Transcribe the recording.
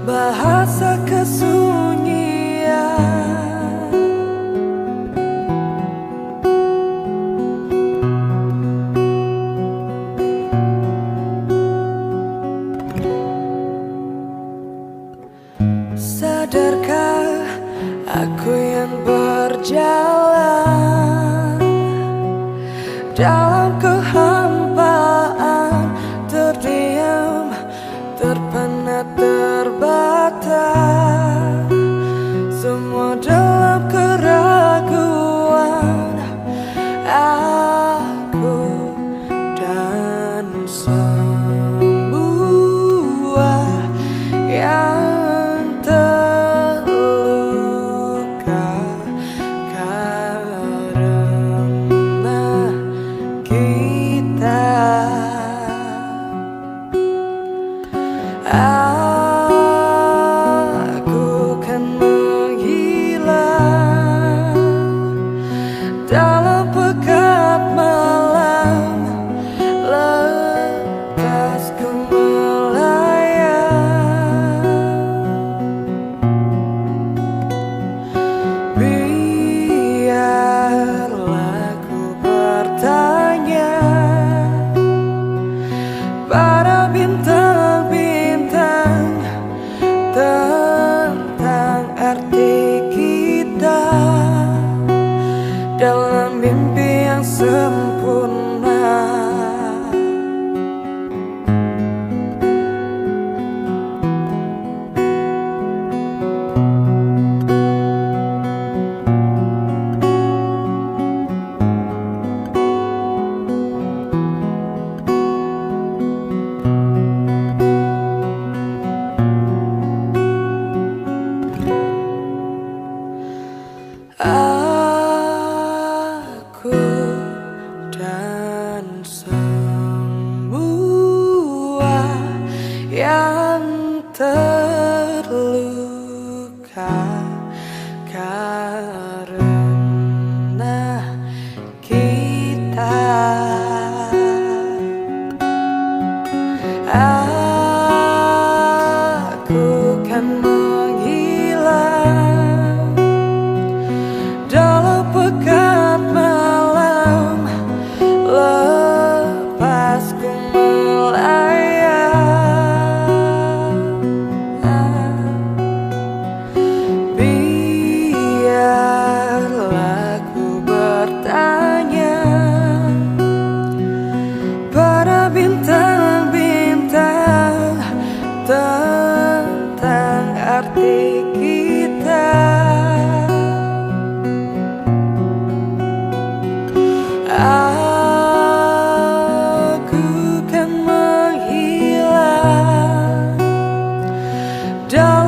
bahasa kesunyian. Sadarkah aku yang berjalan dalam kehampaan, terdiam, terpana, terbata, semua dalam keraguan. Aku dan semua yang terluka karena kita. Aku kan menghilang dalam pekat malam, lepas ku melayang. Biarlah ku bertanya pada bintang-bintang tentang arti kita dalam mimpi yang sempurna. Aku dan semua yang terluka karena kita. Aku kan menghilang dalam pekat malam, lepas ku melayang. Biarlah ku bertanya pada bintang-bintang tentang arti kita. Aku kan menghilang dalam